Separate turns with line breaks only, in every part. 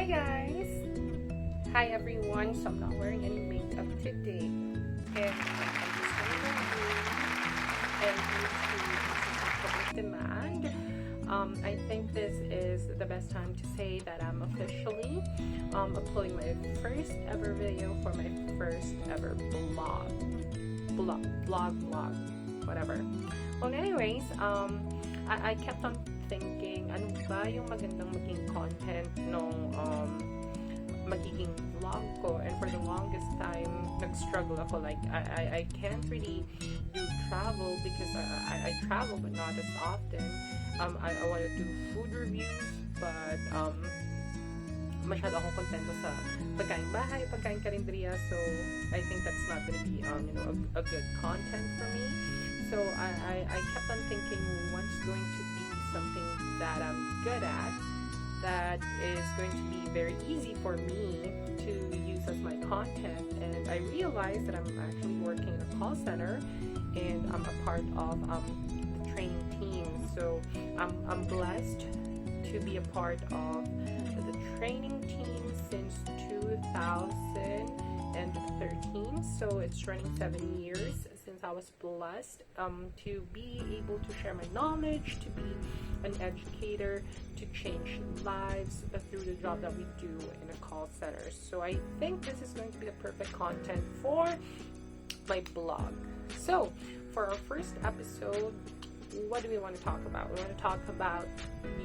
guys! Hi everyone! So I'm not wearing any makeup today. And I'm just going to do and into demand. I think this is the best time to say that I'm officially uploading my first ever video for my first ever vlog, whatever. Well, anyways, I kept on thinking, ano ba yung magandang maging content nung magiging vlog ko, and for the longest time nag-struggle ako, like I can't really do travel because I travel but not as often. I want to do food reviews but masyado akong kontento sa pagkain bahay, pagkain karinderiya, so I think that's not gonna be a good content for me. So I kept on thinking what's going to be something that I'm good at, that is going to be very easy for me to use as my content. And I realized that I'm actually working in a call center and I'm a part of the training team. So I'm blessed to be a part of the training team since 2013. So it's running 7 years since I was blessed to be able to share my knowledge, to be an educator, to change lives through the job that we do in a call center. So I think this is going to be the perfect content for my blog. So for our first episode, what do we want to talk about? We want to talk about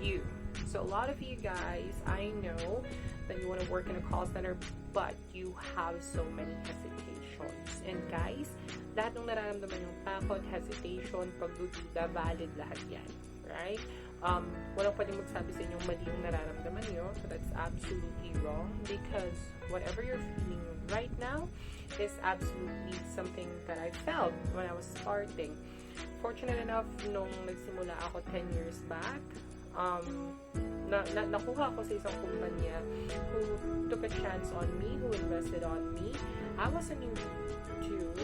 you. So a lot of you guys, I know that you want to work in a call center, but you have so many hesitations. And guys, lahat ng nararamdaman yung takot, hesitation, pagdududa, valid lahat yan. Right? Walang pwedeng magsabi sa inyong mali yung nararamdaman nyo. So that's absolutely wrong, because whatever you're feeling right now is absolutely something that I felt when I was starting. Fortunate enough, nung nagsimula ako 10 years back, nakuha ako sa isang kumpanya who took a chance on me, who invested on me. I was a newbie too,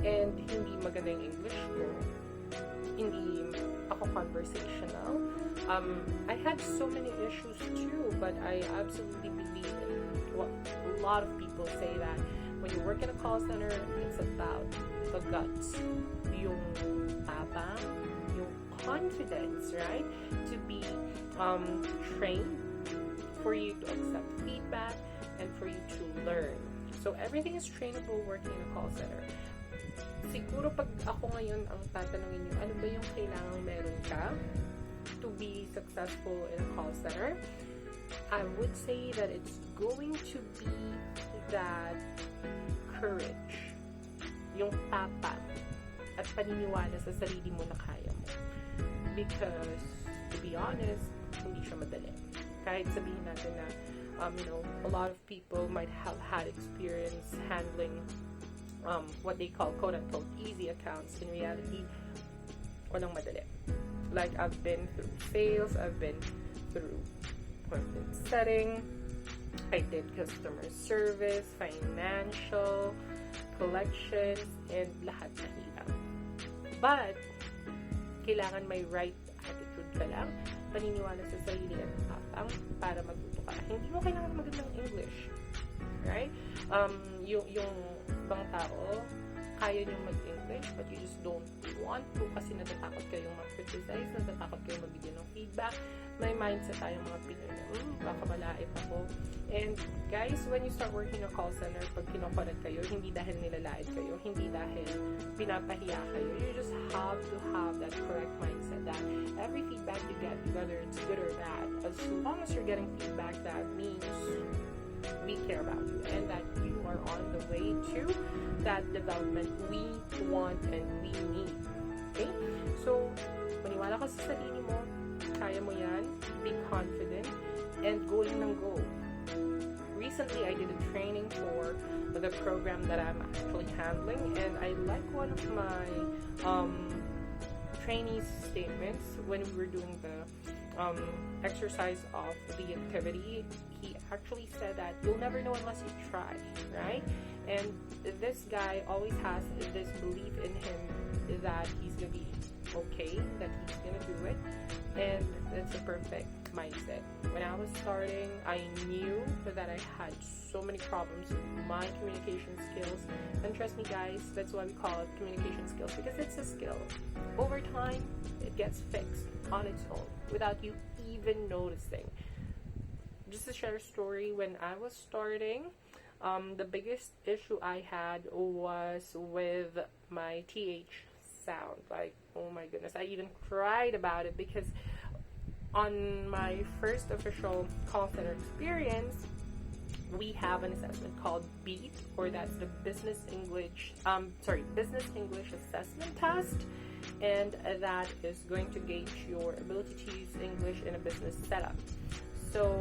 and hindi maganda yung English ko. Hindi ako conversational. I had so many issues too, but I absolutely believe in what a lot of people say, that when you work in a call center, it's about the guts, yung tapang, yung confidence, right? To be trained, for you to accept feedback, and for you to learn. So everything is trainable working in a call center. Siguro pag ako ngayon ang tatanungin nyo, ano ba yung kailangang meron ka to be successful in a call center, I would say that it's going to be that courage, yung tapang at paniniwala sa sarili mo na kaya mo. Because to be honest, hindi siya madali. Kahit sabihin natin na a lot of people might have had experience handling what they call quote-unquote easy accounts. In reality, walang madali. Like, I've been through sales, I've been through appointment setting, I did customer service, financial, collections, and lahat na hirap. But kailangan may right attitude ka lang, paniniwala sa sarili at tapang para matuto ka. Hindi mo kailangan magandang English. Right? Yung ibang tao, kaya nyo mag-English, but you just don't want to kasi natatakot kayong mag-criticize, natatakot kayong mabigyan ng feedback. May mindset tayong mga Pinoy na, baka malait ako. And guys, when you start working in a call center, pag kinokorek kayo, hindi dahil nilalait kayo, hindi dahil pinapahiya kayo. You just have to have that correct mindset that every feedback you get, whether it's good or bad, as long as you're getting feedback, that means we care about you and that you are on the way to that development we want and we need. Okay? So, maniwala ka sa sarili mo, kaya mo yan, be confident, and go lang ng go. Recently, I did a training for the program that I'm actually handling, and I like one of my trainees' statements when we were doing the exercise of the activity. He actually said that you'll never know unless you try, right? And this guy always has this belief in him that he's gonna be okay, that he's gonna do it, and that's a perfect mindset. When I was starting, I knew that I had so many problems with my communication skills. And trust me guys, that's why we call it communication skills, because it's a skill. Over time, it gets fixed on its own without you even noticing. Just to share a story, when I was starting, the biggest issue I had was with my TH sound. Like, oh my goodness, I even cried about it, because on my first official call center experience, we have an assessment called BEAT, or that's the Business English Assessment Test, and that is going to gauge your ability to use English in a business setup. So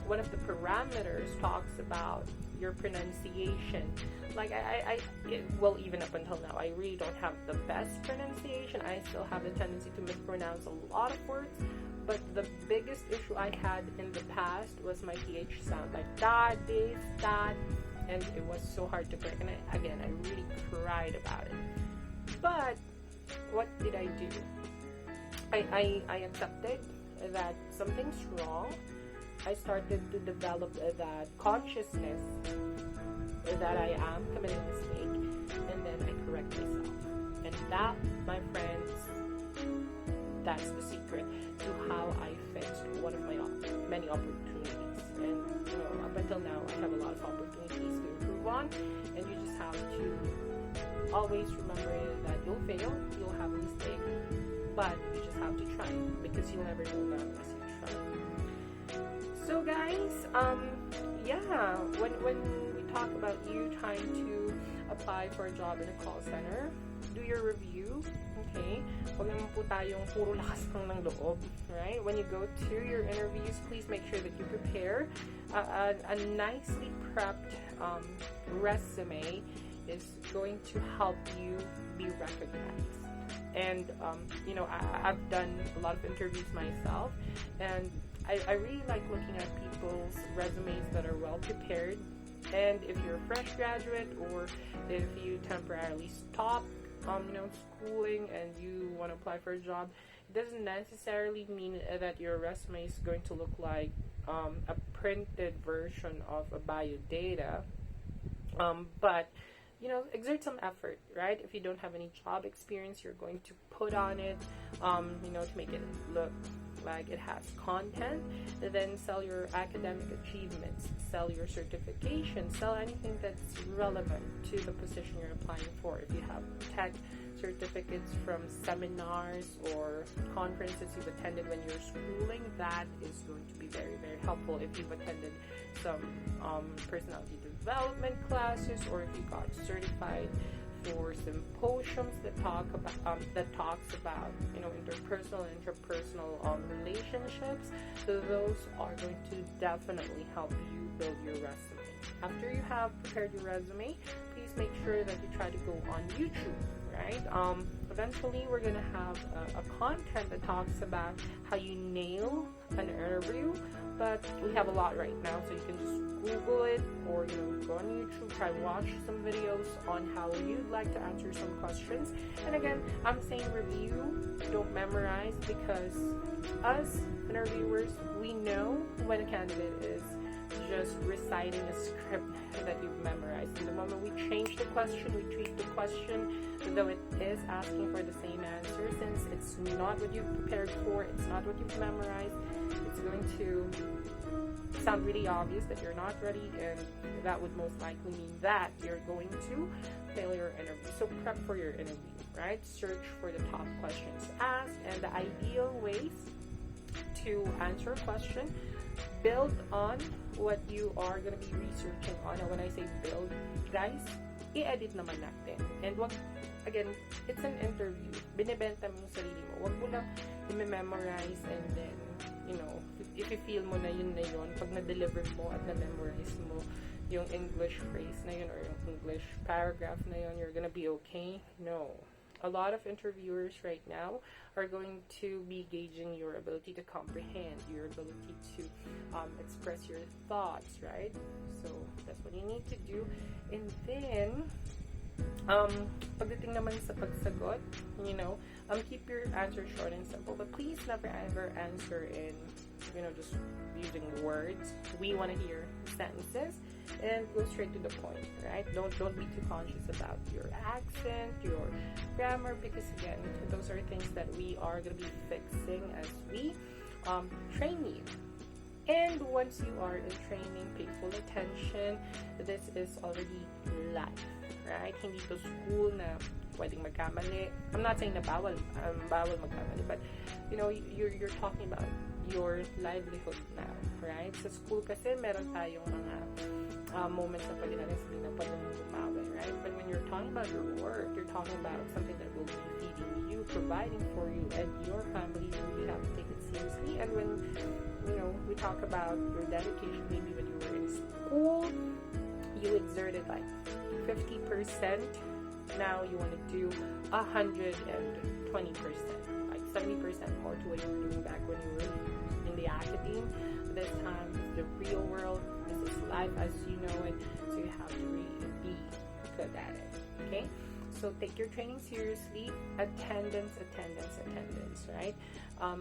one of the parameters talks about your pronunciation. Like well, even up until now, I really don't have the best pronunciation. I still have the tendency to mispronounce a lot of words. But the biggest issue I had in the past was my TH sound, like that, this, that, and it was so hard to correct. And I really cried about it. But what did I do? I accepted that something's wrong. I started to develop that consciousness that I am committing a mistake, and then I correct myself. And that, my friends, that's the secret to how I fixed one of my many opportunities. And up until now, I have a lot of opportunities to improve on, and you just have to always remember that you'll fail, you'll have a mistake, but you just have to try, because you'll never know that unless you try. So guys, when we talk about you trying to apply for a job in a call center, do your review, okay? Huwag naman po tayong puro lakas lang ng loob, right? When you go to your interviews, please make sure that you prepare a nicely prepped resume is going to help you be recognized. And I've done a lot of interviews myself, and I really like looking at people's resumes that are well prepared. And if you're a fresh graduate, or if you temporarily stop schooling and you want to apply for a job, it doesn't necessarily mean that your resume is going to look like a printed version of a bio data. But exert some effort, right? If you don't have any job experience, you're going to put on it, to make it look like it has content. And then sell your academic achievements, sell your certification, sell anything that's relevant to the position you're applying for. If you have tech certificates from seminars or conferences you've attended when you're schooling, that is going to be very, very helpful. If you've attended some personality development classes, or if you got certified for symposiums that talks about interpersonal and interpersonal relationships, so those are going to definitely help you build your resume. After you have prepared your resume, please make sure that you try to go on YouTube, right? Eventually we're gonna have a content that talks about how you nail an interview, but we have a lot right now, so you can just Google it, or go on YouTube, try watch some videos on how you'd like to answer some questions. And again, I'm saying review, don't memorize, because us interviewers, we know when a candidate is just reciting a script that you've memorized. And the moment we change the question, we tweak the question, though it is asking for the same answer, since it's not what you've prepared for, it's not what you've memorized, it's going to sound really obvious that you're not ready, and that would most likely mean that you're going to fail your interview. So prep for your interview, right? Search for the top questions asked and the ideal ways to answer a question. Build on what you are going to be researching on. And when I say build, guys, i-edit naman natin. And again, it's an interview. Binibenta mo yung sarili mo. Wag mo lang i-memorize, and then, if you feel mo na yun, pag na-deliver mo at na-memorize mo yung English phrase na yun, or yung English paragraph na yun, you're gonna be okay. No. A lot of interviewers right now are going to be gauging your ability to comprehend, your ability to express your thoughts, right? So that's what you need to do. And then, pagdating naman sa pagsagot, keep your answer short and simple, but please never ever answer in just using words. We want to hear sentences and go straight to the point, right? Don't be too conscious about your accent, your grammar, because again, those are things that we are going to be fixing as we train you. And once you are in training, pay full attention. This is already life, right? Hindi to school na pwedeng magkamali. I'm not saying na bawal magkamali, but you're talking about your livelihood now, right? Sa school kasi meron tayong mga moments na pwede natin sabihin na pwede mong bumawi, right? But when you're talking about your work, you're talking about something that will be feeding you, providing for you and your family, you really have to take it seriously. And when we talk about your dedication, maybe when you were in school, you exerted like 50%. Now you want to do 120%, like 70% more to what you were doing back when you were in the academe. This time it's the real world. This is life as you know it. So you have to really be good at it. Okay? So take your training seriously. Attendance, right?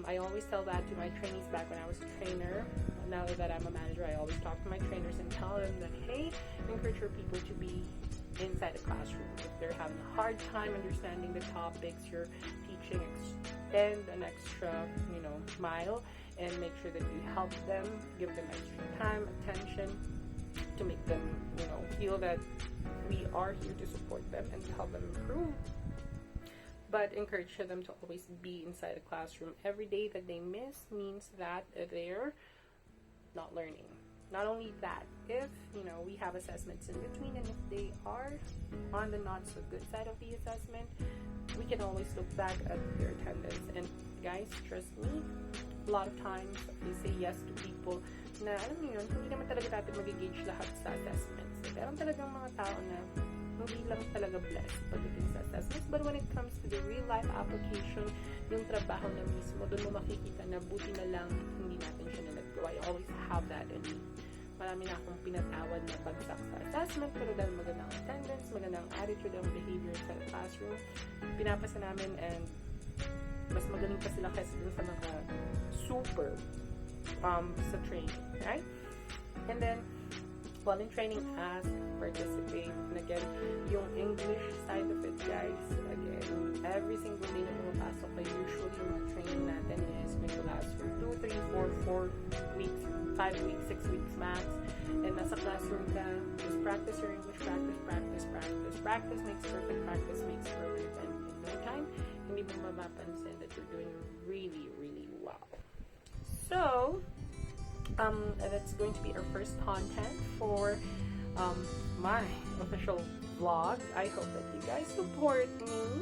I always tell that to my trainees back when I was a trainer. Now that I'm a manager, I always talk to my trainers and tell them that, hey, encourage your people to be inside the classroom. If they're having a hard time understanding the topics you're teaching, extend an extra, mile and make sure that you help them, give them extra time, attention to make them, feel that we are here to support them and to help them improve. But encourage them to always be inside the classroom. Every day that they miss means that they're not learning. Not only that, if we have assessments in between, and if they are on the not so good side of the assessment, we can always look back at their attendance. And guys, trust me, a lot of times we say yes to people na alam niyo yun, hindi naman talaga natin mag-gauge lahat sa assessments. Meron talagang mga tao na hindi lang talaga blessed pagdating sa assessments. But when it comes to the real life application, yung trabaho na mismo, doon mo makikita na buti na lang hindi natin siya nalaggawa. I always have that in me. Marami na akong pinatawad na bagsak sa assessment, pero dahil magandang attendance, magandang attitude and behavior sa classroom, pinapasa namin, and mas magaling pa sila kaysa dun sa mga super sa training, right? And then, while in training, ask, participate, and again, yung English side of it, guys, again, every single day na pumapasok kayo, usually yung mga training natin is may last for 2, 3, 4 weeks, 5 weeks, 6 weeks max, and nasa classroom ka, just practice your English, practice makes perfect, practice makes perfect, and in no time, hindi mo mapapansin that you're doing really, really well. So, that's going to be our first content for my official vlog. I hope that you guys support me.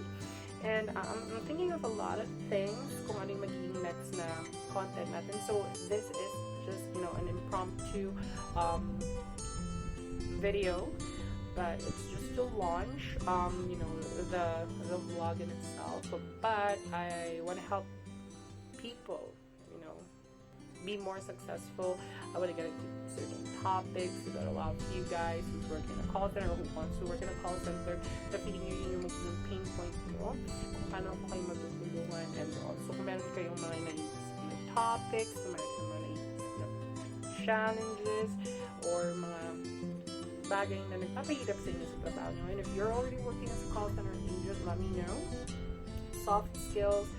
And I'm thinking of a lot of things kung ano yung magiging next na content natin. So, this is just, an impromptu video. But it's just to launch, the vlog in itself. But I want to help people, be more successful. I want to get into certain topics. We've got a lot of you guys who work in a call center or who wants to work in a call center. Na feeling nyo yun yung magiging pain point nyo. Kung paano po kayo magtutulungan. And also, kung meron kayong mga naisip na topics, kung meron kayong mga naisip na challenges, or mga bagay na nagpapahirap sa inyo sa trabaho nyo. And if you're already working as a call center agent, let me know. Soft skills,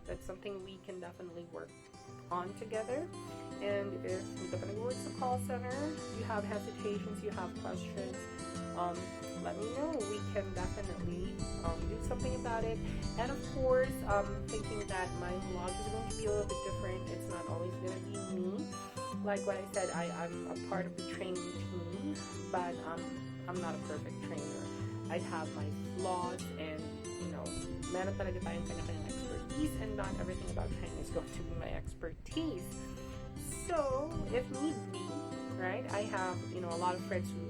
that's something we can definitely work on together. And if you don't work sa call center, you have hesitations, you have questions, let me know. We can definitely do something about it. And of course, thinking that my vlog is going to be a little bit different. It's not always going to be me. Like what I said, I'm a part of the training team, but I'm not a perfect trainer. I have my flaws, and meron talaga tayong kanya-kanyang expertise, and not everything about training is going to be my expertise. So, if need be, right, I have, a lot of friends who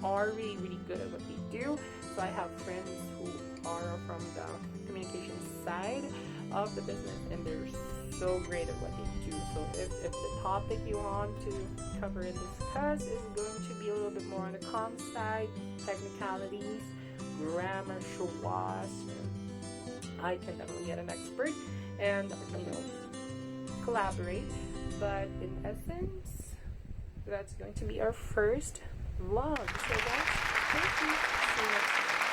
are really, really good at what they do. So I have friends who are from the communication side of the business, and they're so great at what they do. So if the topic you want to cover and discuss is going to be a little bit more on the comms side, technicalities, grammar, schwas, I can definitely get an expert and collaborate. But in essence, that's going to be our first vlog. So guys, thank you. See you next time.